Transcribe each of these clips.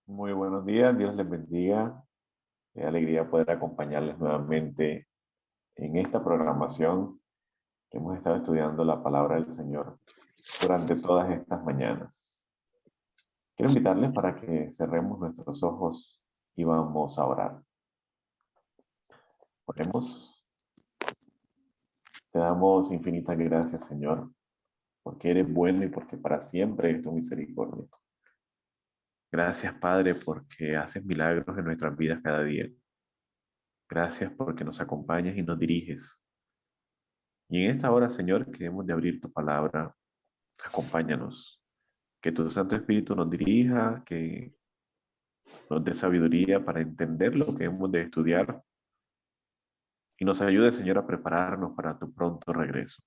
Muy buenos días, Dios les bendiga. Qué alegría poder acompañarles nuevamente en esta programación que hemos estado estudiando la palabra del Señor durante todas estas mañanas. Quiero invitarles para que cerremos nuestros ojos y vamos a orar. Oremos. Te damos infinitas gracias, Señor, porque eres bueno y porque para siempre es tu misericordia. Gracias, Padre, porque haces milagros en nuestras vidas cada día. Gracias porque nos acompañas y nos diriges. Y en esta hora, Señor, que hemos de abrir tu palabra, acompáñanos. Que tu Santo Espíritu nos dirija, que nos dé sabiduría para entender lo que hemos de estudiar y nos ayude, Señor, a prepararnos para tu pronto regreso.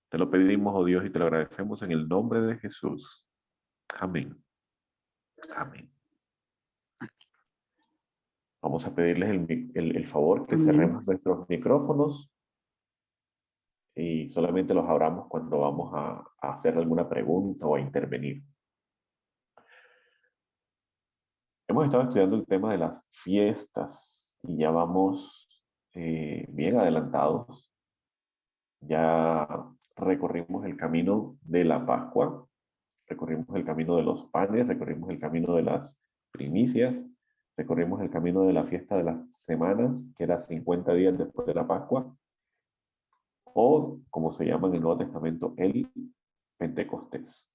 Te lo pedimos, oh Dios, y te lo agradecemos en el nombre de Jesús. Amén. Amén. Vamos a pedirles el favor que Amén. cerremos nuestros micrófonos y solamente los abramos cuando vamos a hacer alguna pregunta o a intervenir. Hemos estado estudiando el tema de las fiestas y ya vamos bien adelantados. Ya recorrimos el camino de la Pascua, recorrimos el camino de los panes, recorrimos el camino de las primicias, recorrimos el camino de la fiesta de las semanas, que era 50 días después de la Pascua, o como se llama en el Nuevo Testamento, el Pentecostés.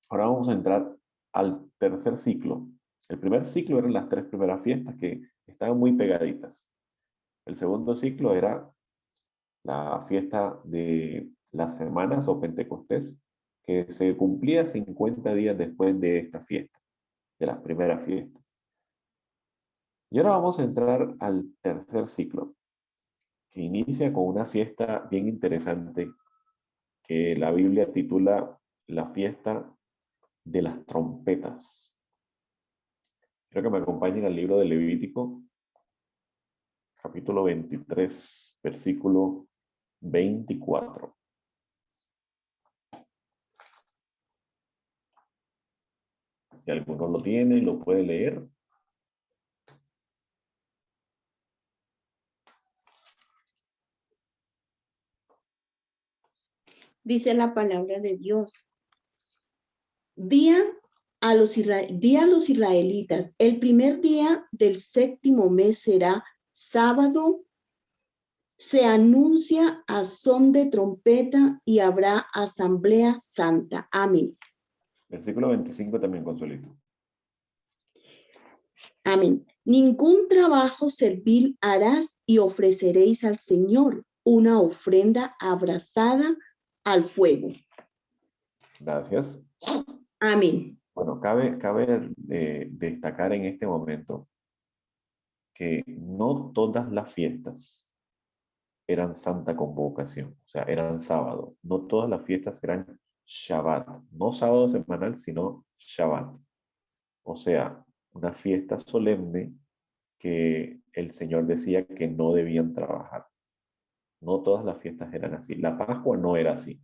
Ahora vamos a entrar al tercer ciclo. El primer ciclo eran las tres primeras fiestas que estaban muy pegaditas. El segundo ciclo era la fiesta de las semanas o Pentecostés, que se cumplía 50 días después de esta fiesta, de las primeras fiestas. Y ahora vamos a entrar al tercer ciclo, que inicia con una fiesta bien interesante que la Biblia titula la fiesta de las trompetas. Quiero que me acompañen al libro de Levítico, capítulo 23, versículo 24. Si alguno lo tiene, lo puede leer. Dice la palabra de Dios. Di a los israelitas, el primer día del séptimo mes será sábado, se anuncia a son de trompeta y habrá asamblea santa. Amén. Versículo 25 también, Consuelito. Amén. Ningún trabajo servil harás y ofreceréis al Señor una ofrenda abrasada al fuego. Gracias. Amén. Bueno, cabe destacar en este momento que no todas las fiestas eran santa convocación, o sea, eran sábado. No todas las fiestas eran Shabbat, no sábado semanal, sino Shabbat. O sea, una fiesta solemne que el Señor decía que no debían trabajar. No todas las fiestas eran así. La Pascua no era así.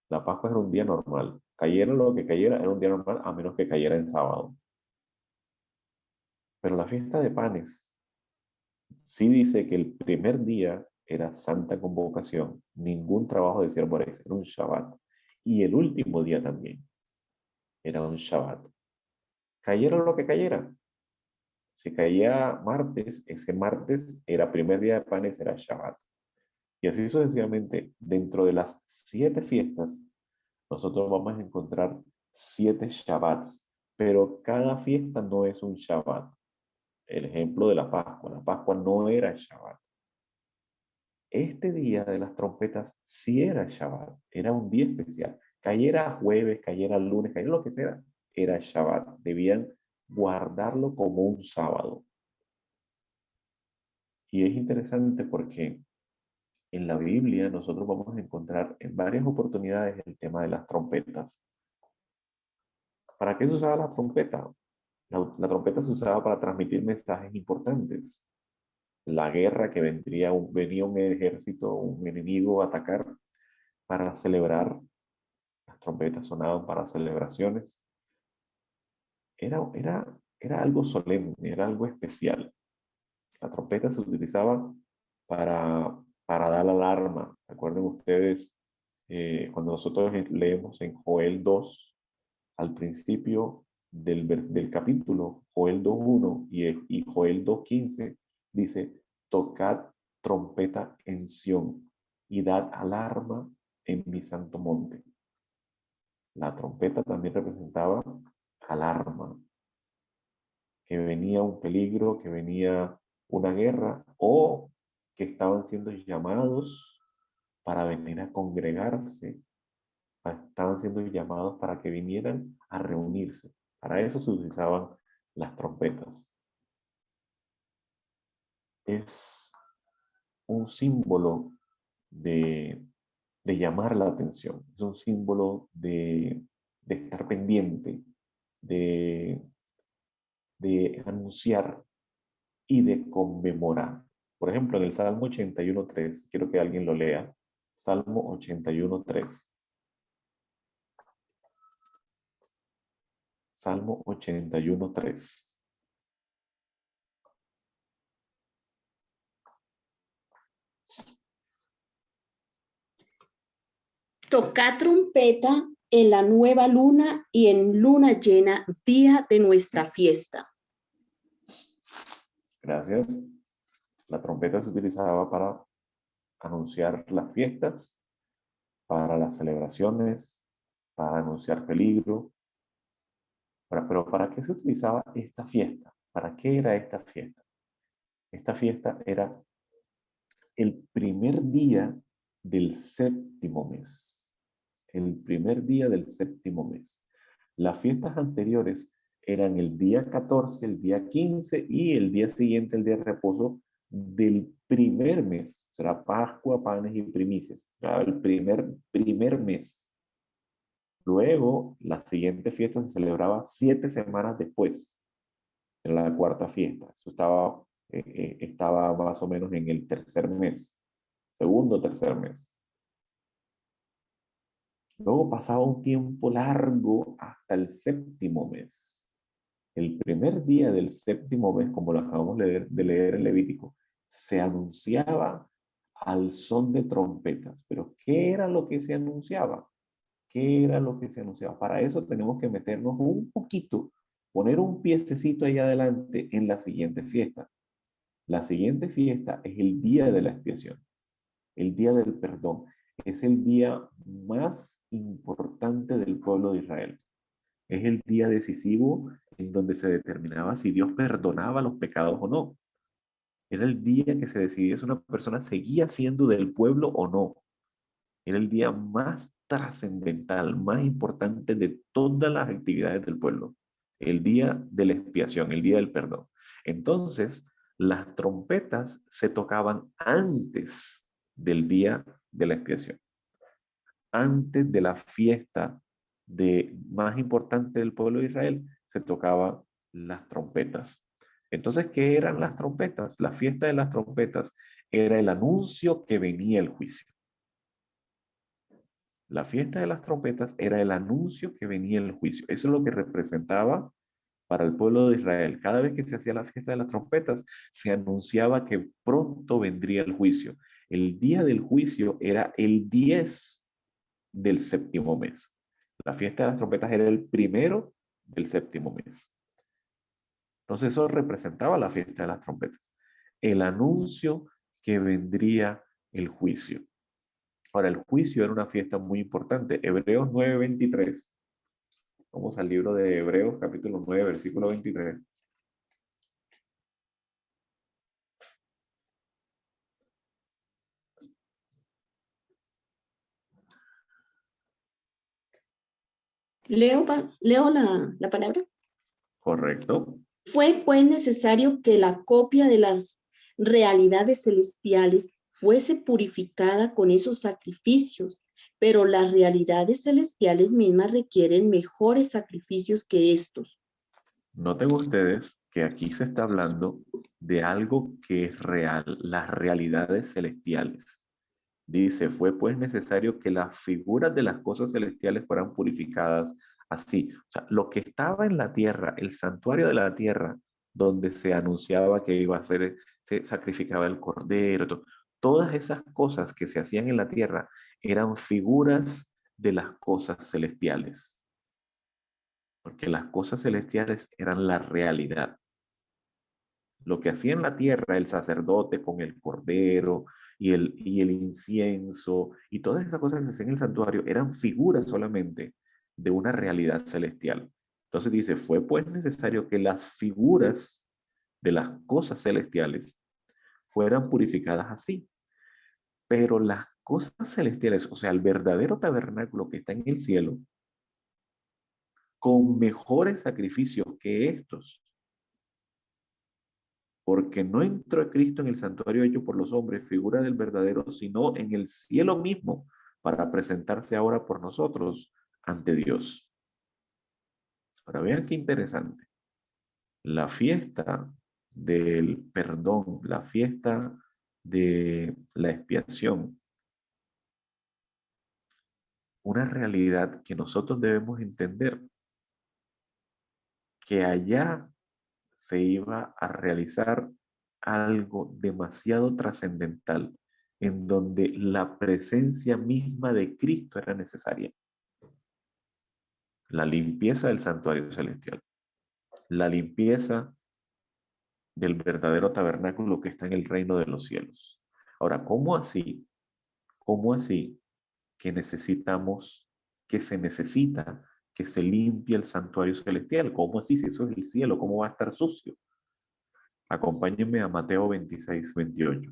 La Pascua era un día normal. Cayera lo que cayera, era un día normal, a menos que cayera en sábado. Pero la fiesta de panes sí dice que el primer día era santa convocación, ningún trabajo de siervo era un Shabbat. Y el último día también era un Shabbat. Cayera lo que cayera. Si caía martes, ese martes era primer día de panes, era Shabbat. Y así sucesivamente, dentro de las 7 fiestas, nosotros vamos a encontrar 7 Shabbats, pero cada fiesta no es un Shabbat. El ejemplo de la Pascua no era Shabbat. Este día de las trompetas sí era Shabbat, era un día especial. Cayera jueves, cayera lunes, cayera lo que sea, era Shabbat. Debían guardarlo como un sábado. Y es interesante porque en la Biblia nosotros vamos a encontrar en varias oportunidades el tema de las trompetas. ¿Para qué se usaba la trompeta? La trompeta se usaba para transmitir mensajes importantes. La guerra que venía un ejército, un enemigo a atacar para celebrar. Las trompetas sonaban para celebraciones. era algo solemne, era algo especial. La trompeta se utilizaba para dar alarma. Recuerden ustedes, cuando nosotros leemos en Joel 2, al principio del capítulo, Joel 2:1 y Joel 2:15, dice, tocad trompeta en Sión y dad alarma en mi santo monte. La trompeta también representaba alarma, que venía un peligro, que venía una guerra o que estaban siendo llamados para venir a congregarse, estaban siendo llamados para que vinieran a reunirse. Para eso se utilizaban las trompetas. Es un símbolo de, de llamar la atención, es un símbolo de estar pendiente, de, de anunciar y de conmemorar. Por ejemplo, en el Salmo 81:3, quiero que alguien lo lea. Salmo 81:3. Salmo 81:3. Tocad trompeta en la nueva luna y en luna llena, día de nuestra fiesta. Gracias. La trompeta se utilizaba para anunciar las fiestas, para las celebraciones, para anunciar peligro. Pero ¿para qué se utilizaba esta fiesta? ¿Para qué era esta fiesta? Esta fiesta era el primer día del séptimo mes. El primer día del séptimo mes. Las fiestas anteriores eran el día 14, el día 15 y el día siguiente, el día de reposo del primer mes. Será Pascua, panes y primicias. Será el primer mes. Luego, la siguiente fiesta se celebraba 7 semanas después. Era la cuarta fiesta. Eso estaba más o menos en el tercer mes. Segundo o tercer mes. Luego pasaba un tiempo largo hasta el séptimo mes. El primer día del séptimo mes, como lo acabamos de leer en Levítico, se anunciaba al son de trompetas. Pero ¿qué era lo que se anunciaba? ¿Qué era lo que se anunciaba? Para eso tenemos que meternos un poquito, poner un piececito ahí adelante en la siguiente fiesta. La siguiente fiesta es el día de la expiación, el día del perdón. Es el día más importante del pueblo de Israel. Es el día decisivo en donde se determinaba si Dios perdonaba los pecados o no. Era el día que se decidía si una persona seguía siendo del pueblo o no. Era el día más trascendental, más importante de todas las actividades del pueblo. El día de la expiación, el día del perdón. Entonces, las trompetas se tocaban antes del día de la expiación, antes de la fiesta más importante del pueblo de Israel, se tocaban las trompetas. Entonces, ¿qué eran las trompetas? La fiesta de las trompetas era el anuncio que venía el juicio. La fiesta de las trompetas era el anuncio que venía el juicio. Eso es lo que representaba para el pueblo de Israel. Cada vez que se hacía la fiesta de las trompetas, se anunciaba que pronto vendría el juicio. El día del juicio era el 10 del séptimo mes. La fiesta de las trompetas era el primero del séptimo mes. Entonces eso representaba la fiesta de las trompetas. El anuncio que vendría el juicio. Ahora, el juicio era una fiesta muy importante. Hebreos 9:23. Vamos al libro de Hebreos, capítulo 9, versículo 23. Leo la palabra. Correcto. Fue pues necesario que la copia de las realidades celestiales fuese purificada con esos sacrificios, pero las realidades celestiales mismas requieren mejores sacrificios que estos. Noten ustedes que aquí se está hablando de algo que es real, las realidades celestiales. Dice, fue pues necesario que las figuras de las cosas celestiales fueran purificadas, así. O sea, lo que estaba en la tierra, el santuario de la tierra, donde se anunciaba que iba a ser, se sacrificaba el cordero, todas esas cosas que se hacían en la tierra eran figuras de las cosas celestiales, porque las cosas celestiales eran la realidad. Lo que hacía en la tierra el sacerdote con el cordero y el incienso y todas esas cosas que se hacían en el santuario eran figuras solamente de una realidad celestial. Entonces dice, fue pues necesario que las figuras de las cosas celestiales fueran purificadas así. Pero las cosas celestiales, o sea, el verdadero tabernáculo que está en el cielo, con mejores sacrificios que estos, porque no entró Cristo en el santuario hecho por los hombres, figura del verdadero, sino en el cielo mismo, para presentarse ahora por nosotros ante Dios. Ahora vean qué interesante. La fiesta del perdón, la fiesta de la expiación, una realidad que nosotros debemos entender, que allá se iba a realizar algo demasiado trascendental, en donde la presencia misma de Cristo era necesaria. La limpieza del santuario celestial, la limpieza del verdadero tabernáculo que está en el reino de los cielos. Ahora, ¿cómo así? ¿Cómo así que necesitamos, que se necesita que se limpie el santuario celestial? ¿Cómo así? Si eso es el cielo, ¿cómo va a estar sucio? Acompáñenme a Mateo 26, 28.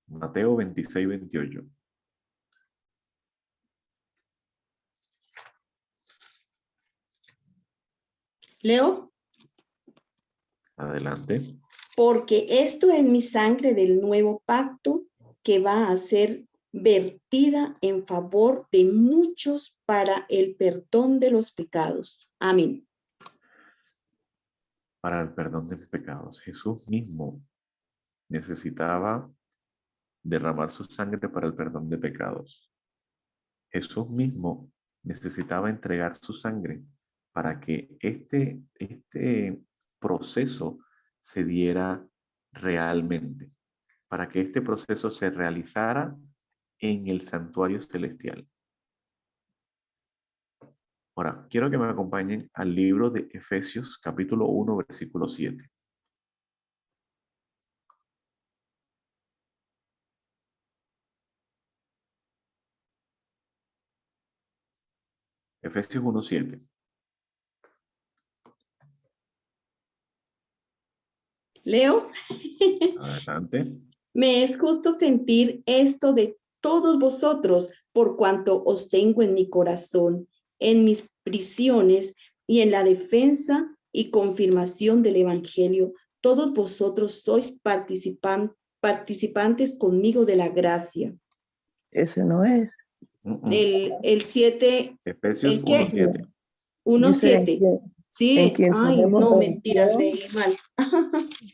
Mateo 26, 28. Leo, Adelante. porque esto es mi sangre del nuevo pacto que va a ser vertida en favor de muchos para el perdón de los pecados. Amén. Para el perdón de pecados. Jesús mismo necesitaba derramar su sangre para el perdón de pecados. Jesús mismo necesitaba entregar su sangre para que este proceso se diera realmente, para que este proceso se realizara en el santuario celestial. Ahora, quiero que me acompañen al libro de Efesios capítulo 1, versículo 7. Efesios 1, 7. Leo, Adelante. me es justo sentir esto de todos vosotros por cuanto os tengo en mi corazón, en mis prisiones y en la defensa y confirmación del Evangelio. Todos vosotros sois participantes conmigo de la gracia. Ese no es. El 7, Efesios ¿el 1, qué? 7. 1, Dice 7. en Sí, quien ay, tenemos no, mentiras, redención, leí mal.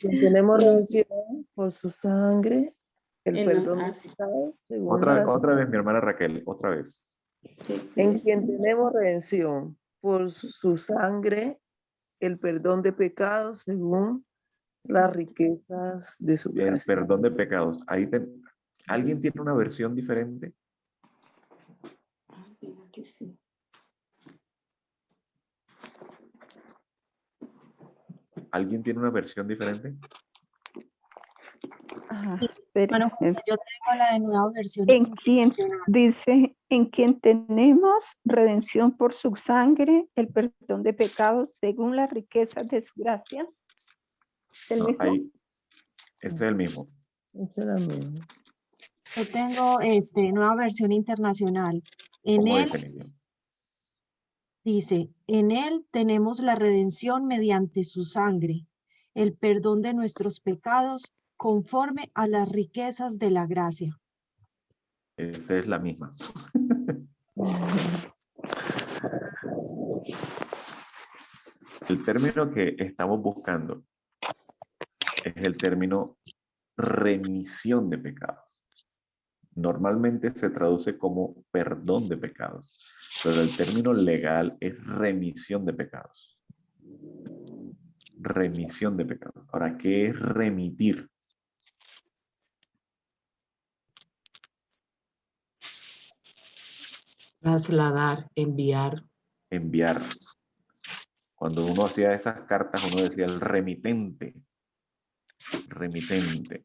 quien tenemos 1, redención por su sangre, el perdón de sí, pecados, según Otra vez, mi hermana Raquel, otra vez. en quien tenemos redención por su sangre, el perdón de pecados, según las riquezas de su El gracia. perdón de pecados. ¿Alguien tiene una versión diferente? sí. ¿Alguien tiene una versión diferente? Bueno, José, yo tengo la de Nueva Versión En quien Internacional. dice, en quien tenemos redención por su sangre, el perdón de pecados según las riquezas de su gracia. ¿El No, mismo? ahí, este es el mismo. Esa es la misma. Yo tengo Nueva Versión Internacional. En ¿Cómo él dice, niño? dice, en él tenemos la redención mediante su sangre, el perdón de nuestros pecados conforme a las riquezas de la gracia. Esa es la misma. El término que estamos buscando es el término remisión de pecados. Normalmente se traduce como perdón de pecados, pero el término legal es remisión de pecados. Remisión de pecados. Ahora, ¿qué es remitir? Trasladar, enviar. Enviar. Cuando uno hacía esas cartas, uno decía el remitente. Remitente.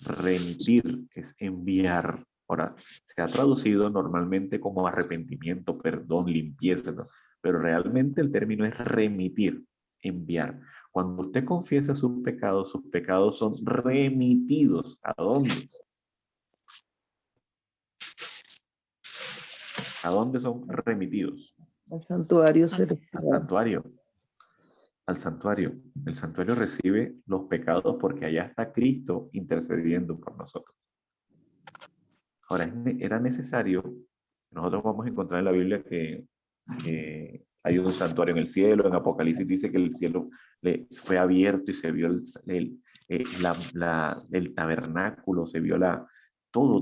Remitir es enviar. Ahora, se ha traducido normalmente como arrepentimiento, perdón, limpieza, ¿no? Pero realmente el término es remitir, enviar. Cuando usted confiesa sus pecados son remitidos. ¿A dónde? ¿A dónde son remitidos? Al santuario Al celestial. santuario. Al santuario. El santuario recibe los pecados porque allá está Cristo intercediendo por nosotros. Ahora, era necesario, nosotros vamos a encontrar en la Biblia que hay un santuario en el cielo, en Apocalipsis dice que el cielo fue abierto y se vio el tabernáculo, se vio todo.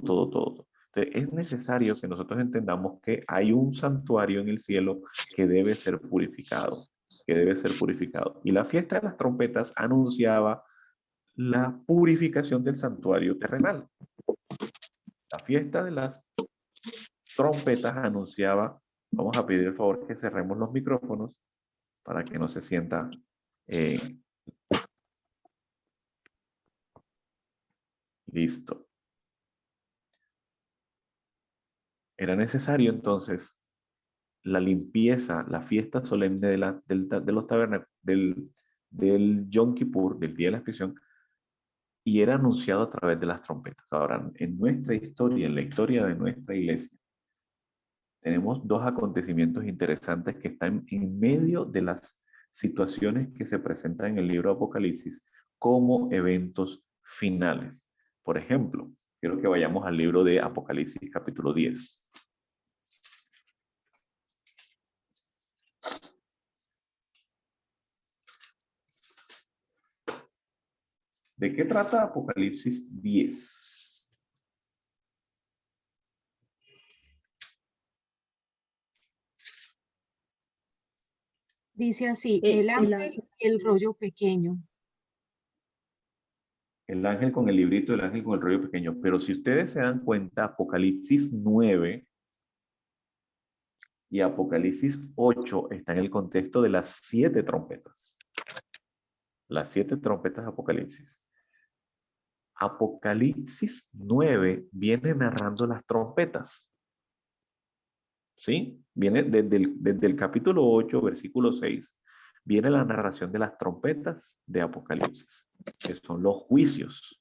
Entonces, es necesario que nosotros entendamos que hay un santuario en el cielo que debe ser purificado, Y la fiesta de las trompetas anunciaba la purificación del santuario terrenal. La fiesta de las trompetas anunciaba, vamos a pedir el favor que cerremos los micrófonos para que no se sienta listo. Era necesario entonces la limpieza, la fiesta solemne de los tabernáculos, del Yom Kippur, del Día de la Expiación, y era anunciado a través de las trompetas. Ahora, en nuestra historia, en la historia de nuestra iglesia, tenemos dos acontecimientos interesantes que están en medio de las situaciones que se presentan en el libro de Apocalipsis como eventos finales. Por ejemplo, quiero que vayamos al libro de Apocalipsis capítulo 10. ¿De qué trata Apocalipsis 10? Dice así, El el ángel y el rollo pequeño. El ángel con el librito, el ángel con el rollo pequeño. Pero si ustedes se dan cuenta, Apocalipsis 9 y Apocalipsis 8 están en el contexto de las 7 trompetas. Las 7 trompetas de Apocalipsis. Apocalipsis 9 viene narrando las trompetas. ¿Sí? Viene desde el capítulo 8, versículo 6. Viene la narración de las trompetas de Apocalipsis, que son los juicios.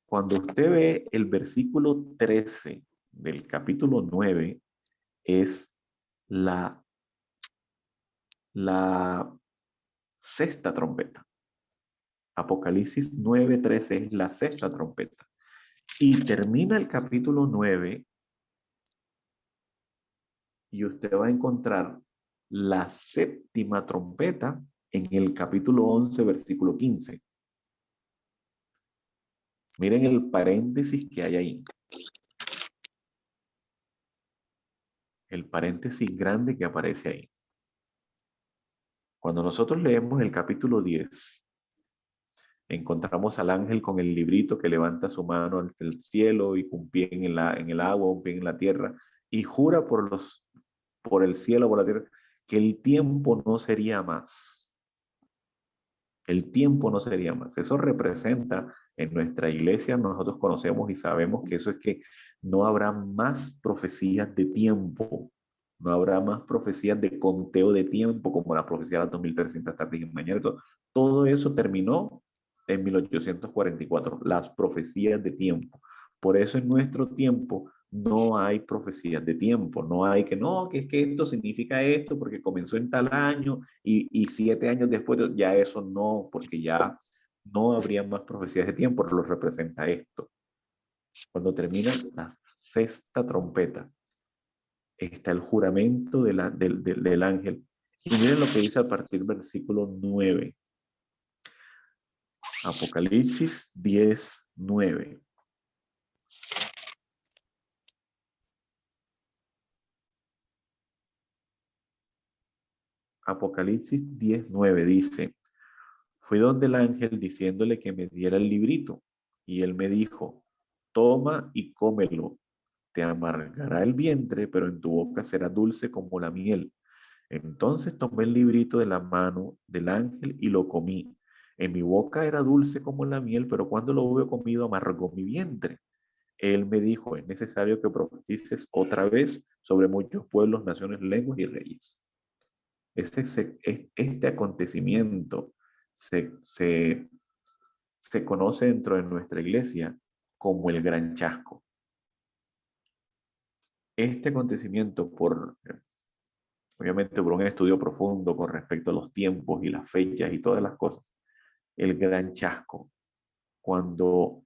Cuando usted ve el versículo 13 del capítulo 9, es la sexta trompeta. Apocalipsis 9:13 es la sexta trompeta. Y termina el capítulo 9 y usted va a encontrar la séptima trompeta en el capítulo 11, versículo 15. Miren el paréntesis que hay ahí. El paréntesis grande que aparece ahí. Cuando nosotros leemos el capítulo 10, encontramos al ángel con el librito que levanta su mano ante el cielo y un pie en el agua, un pie en la tierra, y jura por el cielo, por la tierra, que el tiempo no sería más. El tiempo no sería más. Eso representa en nuestra iglesia, nosotros conocemos y sabemos que eso es que no habrá más profecías de tiempo. No habrá más profecías de conteo de tiempo, como la profecía de las 2300 tardes y mañana. Todo eso terminó en 1844, las profecías de tiempo. Por eso en nuestro tiempo no hay profecías de tiempo, no hay que es que esto significa esto porque comenzó en tal año y 7 años después, ya eso no, porque ya no habría más profecías de tiempo, lo representa esto. Cuando termina la sexta trompeta, está el juramento del ángel. Y miren lo que dice a partir del versículo 9. Apocalipsis 10:9. Apocalipsis 10:9 dice: fui donde el ángel diciéndole que me diera el librito, y él me dijo: toma y cómelo, te amargará el vientre, pero en tu boca será dulce como la miel. Entonces tomé el librito de la mano del ángel y lo comí. En mi boca era dulce como la miel, pero cuando lo hube comido amargó mi vientre. Él me dijo: es necesario que profetices otra vez sobre muchos pueblos, naciones, lenguas y reyes. Este acontecimiento se conoce dentro de nuestra iglesia como el Gran Chasco. Este acontecimiento, obviamente por un estudio profundo con respecto a los tiempos y las fechas y todas las cosas, el Gran Chasco, cuando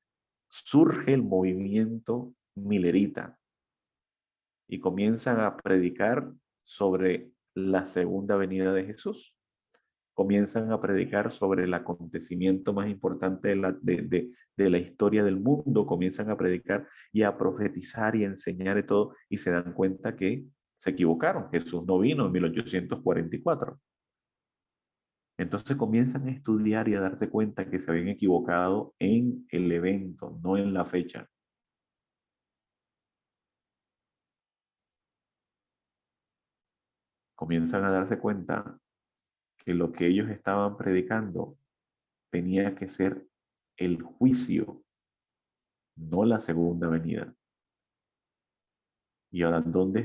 surge el movimiento milerita y comienzan a predicar sobre la segunda venida de Jesús, comienzan a predicar sobre el acontecimiento más importante de la historia del mundo, comienzan a predicar y a profetizar y a enseñar y todo, y se dan cuenta que se equivocaron. Jesús no vino en 1844. Entonces comienzan a estudiar y a darse cuenta que se habían equivocado en el evento, no en la fecha. Comienzan a darse cuenta que lo que ellos estaban predicando tenía que ser el juicio, no la segunda venida. Y ahora, ¿dónde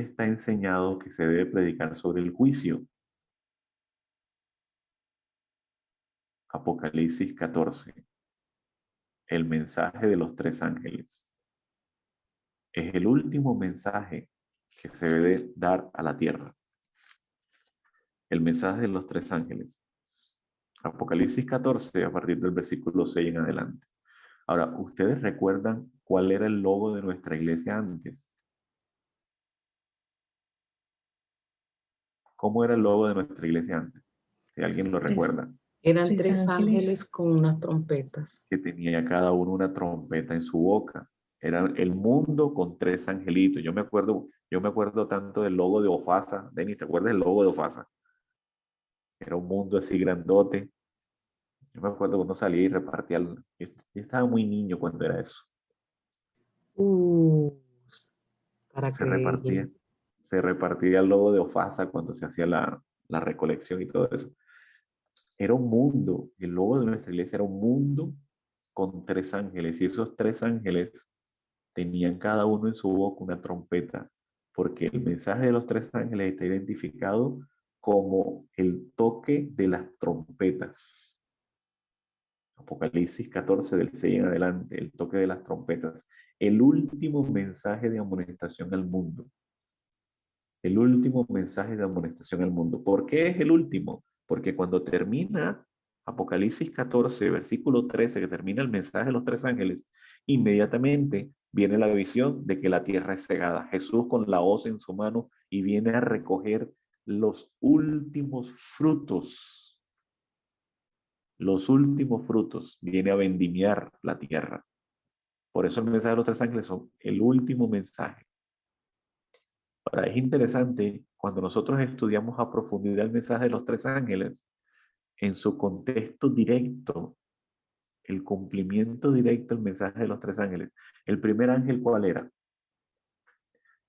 está enseñado que se debe predicar sobre el juicio? Apocalipsis 14. El mensaje de los tres ángeles. Es el último mensaje que se debe dar a la tierra. El mensaje de los tres ángeles. Apocalipsis 14, a partir del versículo 6 en adelante. Ahora, ¿ustedes recuerdan cuál era el logo de nuestra iglesia antes? ¿Cómo era el logo de nuestra iglesia antes? Si alguien lo recuerda. Eran tres ángeles con unas trompetas. Que tenía cada uno una trompeta en su boca. Era el mundo con tres angelitos. Yo me acuerdo tanto del logo de Ofasa. Denis, ¿te acuerdas del logo de Ofasa? Era un mundo así grandote. Yo me acuerdo cuando salía y repartía. Yo estaba muy niño cuando era eso. Para Se que repartía, se repartía el logo de Ofasa cuando se hacía la recolección y todo eso. Era un mundo, el logo de nuestra iglesia era un mundo con tres ángeles, y esos tres ángeles tenían cada uno en su boca una trompeta, porque el mensaje de los tres ángeles está identificado como el toque de las trompetas. Apocalipsis 14 del 6 en adelante, el toque de las trompetas, el último mensaje de amonestación al mundo. El último mensaje de amonestación al mundo. ¿Por qué es el último? Porque cuando termina Apocalipsis 14, versículo 13, que termina el mensaje de los tres ángeles, inmediatamente viene la visión de que la tierra es cegada. Jesús con la hoz en su mano y viene a recoger los últimos frutos. Los últimos frutos. Viene a vendimiar la tierra. Por eso el mensaje de los tres ángeles son el último mensaje. Ahora, es interesante cuando nosotros estudiamos a profundidad el mensaje de los tres ángeles, en su contexto directo, el cumplimiento directo del mensaje de los tres ángeles. El primer ángel, ¿cuál era?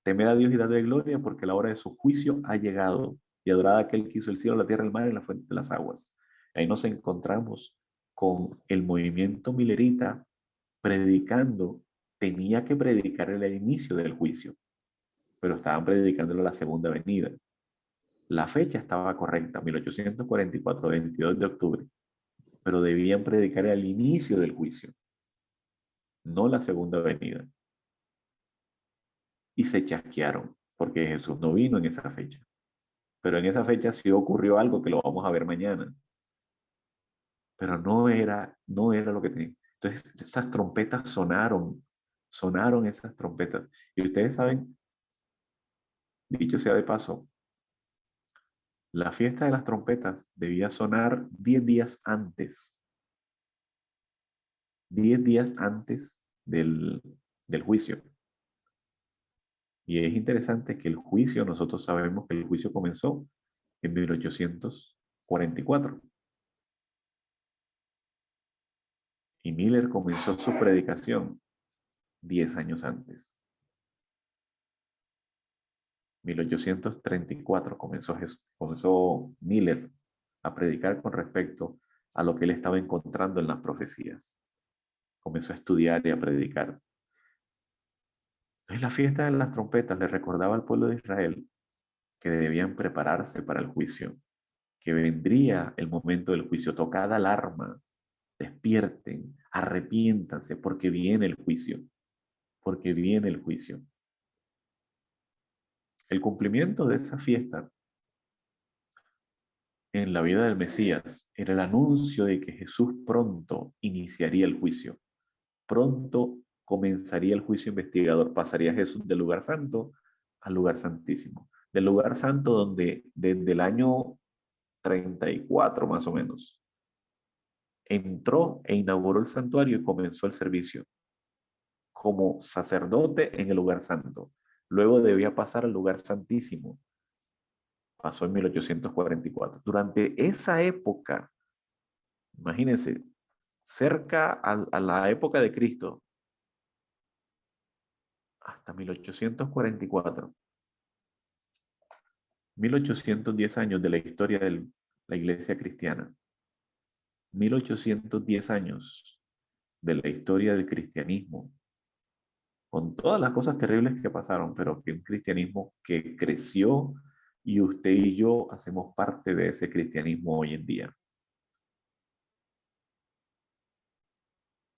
Temer a Dios y darle gloria porque la hora de su juicio ha llegado, y adorad a aquel que hizo el cielo, la tierra, el mar y la fuente de las aguas. Ahí nos encontramos con el movimiento milerita predicando, tenía que predicar el inicio del juicio, pero estaban predicándolo la segunda venida. La fecha estaba correcta, 1844, 22 de octubre, pero debían predicar al inicio del juicio, no la segunda venida. Y se chasquearon, porque Jesús no vino en esa fecha. Pero en esa fecha sí ocurrió algo que lo vamos a ver mañana. Pero no era lo que tenía. Entonces esas trompetas sonaron esas trompetas. Y ustedes saben, dicho sea de paso, La fiesta de las trompetas debía sonar 10 días antes. 10 días antes del juicio. Y es interesante que el juicio, nosotros sabemos que el juicio comenzó en 1844. Y Miller comenzó su predicación 10 años antes. 1834 comenzó Miller a predicar con respecto a lo que él estaba encontrando en las profecías. Comenzó a estudiar y a predicar. Entonces la fiesta de las trompetas le recordaba al pueblo de Israel que debían prepararse para el juicio, que vendría el momento del juicio. Tocad alarma, despierten, arrepiéntanse, porque viene el juicio, porque viene el juicio. El cumplimiento de esa fiesta en la vida del Mesías era el anuncio de que Jesús pronto iniciaría el juicio, pronto comenzaría el juicio investigador, pasaría Jesús del lugar santo al lugar santísimo, del lugar santo donde desde el año 34 más o menos entró e inauguró el santuario y comenzó el servicio como sacerdote en el lugar santo. Luego debía pasar al lugar santísimo. Pasó en 1844. Durante esa época, imagínense, cerca a la época de Cristo, hasta 1844, 1810 años de la historia de la iglesia cristiana, 1810 años de la historia del cristianismo, con todas las cosas terribles que pasaron, pero que un cristianismo que creció y usted y yo hacemos parte de ese cristianismo hoy en día.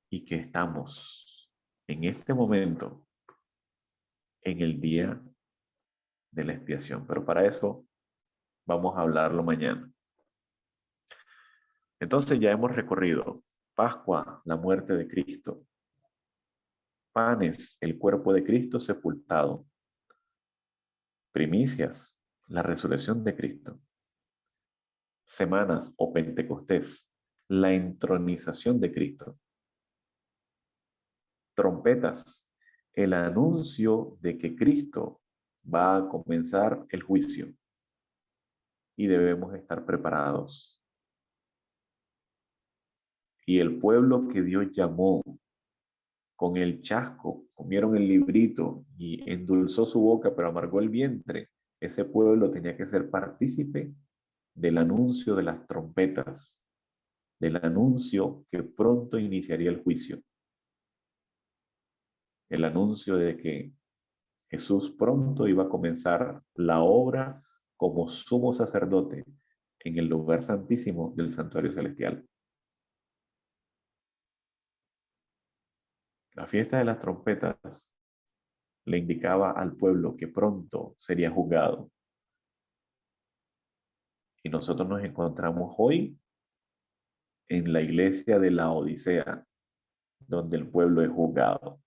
Y que estamos en este momento en el día de la expiación. Pero para eso vamos a hablarlo mañana. Entonces ya hemos recorrido Pascua, la muerte de Cristo. Panes, el cuerpo de Cristo sepultado. Primicias, la resurrección de Cristo. Semanas o Pentecostés, la entronización de Cristo. Trompetas, el anuncio de que Cristo va a comenzar el juicio y debemos estar preparados. Y el pueblo que Dios llamó con el chasco, comieron el librito y endulzó su boca, pero amargó el vientre. Ese pueblo tenía que ser partícipe del anuncio de las trompetas, del anuncio que pronto iniciaría el juicio. El anuncio de que Jesús pronto iba a comenzar la obra como sumo sacerdote en el lugar santísimo del santuario celestial. La fiesta de las trompetas le indicaba al pueblo que pronto sería juzgado. Y nosotros nos encontramos hoy en la iglesia de la Odisea, donde el pueblo es juzgado.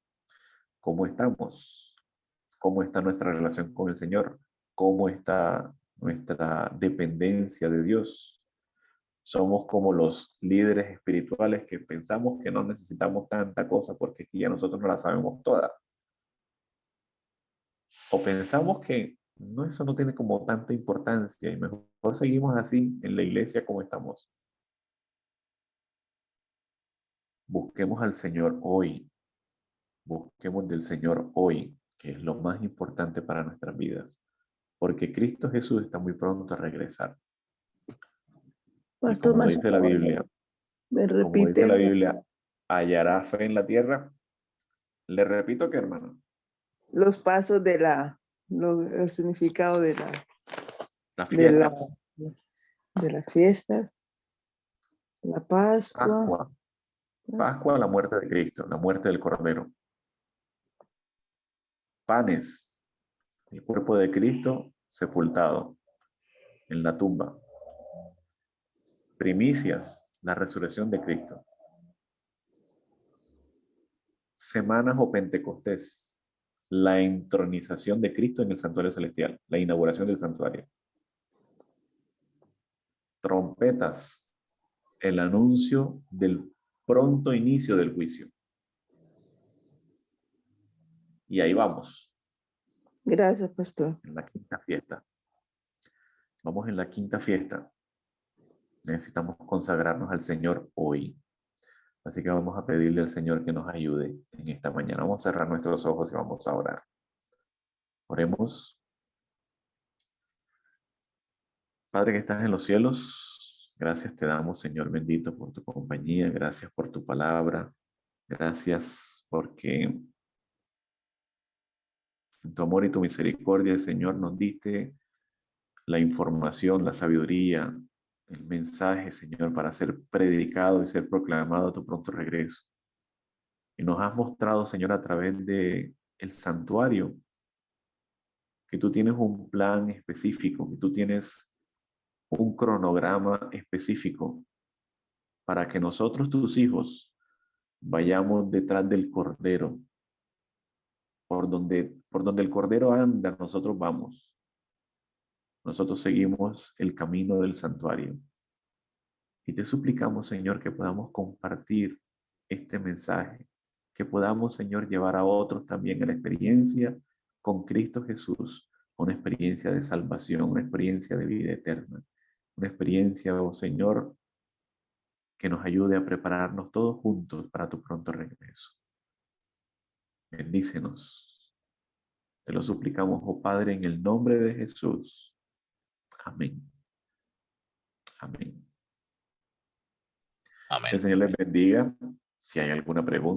¿Cómo estamos? ¿Cómo está nuestra relación con el Señor? ¿Cómo está nuestra dependencia de Dios? Somos como los líderes espirituales que pensamos que no necesitamos tanta cosa porque ya nosotros no la sabemos toda. O pensamos que no, eso no tiene como tanta importancia y mejor seguimos así en la iglesia como estamos. Busquemos al Señor hoy. Busquemos del Señor hoy, que es lo más importante para nuestras vidas. Porque Cristo Jesús está muy pronto a regresar. Pastor, como dice la Biblia, me como dice la repite Biblia, ¿hallará fe en la tierra? Le repito que, hermano, los pasos de el significado las de la, fiestas, de las fiestas, la Pascua. Pascua, la muerte de Cristo, la muerte del Cordero. Panes, el cuerpo de Cristo sepultado en la tumba. Primicias, la resurrección de Cristo. Semanas o Pentecostés, la entronización de Cristo en el santuario celestial, la inauguración del santuario. trompetas, el anuncio del pronto inicio del juicio. Y ahí vamos, Gracias, pastor. en la quinta fiesta. Vamos en la quinta fiesta. Necesitamos consagrarnos al Señor hoy. Así que vamos a pedirle al Señor que nos ayude en esta mañana. Vamos a cerrar nuestros ojos y vamos a orar. Oremos. Padre que estás en los cielos, gracias te damos, Señor bendito, por tu compañía. Gracias por tu palabra. Gracias porque en tu amor y tu misericordia, Señor, nos diste la información, la sabiduría, el mensaje, Señor, para ser predicado y ser proclamado a tu pronto regreso. Y nos has mostrado, Señor, a través de el santuario, que tú tienes un plan específico, que tú tienes un cronograma específico para que nosotros, tus hijos, vayamos detrás del Cordero. Por donde el Cordero anda, nosotros vamos. Nosotros seguimos el camino del santuario. Y te suplicamos, Señor, que podamos compartir este mensaje, que podamos, Señor, llevar a otros también a la experiencia con Cristo Jesús, una experiencia de salvación, una experiencia de vida eterna, una experiencia, oh Señor, que nos ayude a prepararnos todos juntos para tu pronto regreso. Bendícenos. Te lo suplicamos, oh Padre, en el nombre de Jesús. Amén. Amén. Amén. Que el Señor les bendiga. Si hay alguna pregunta.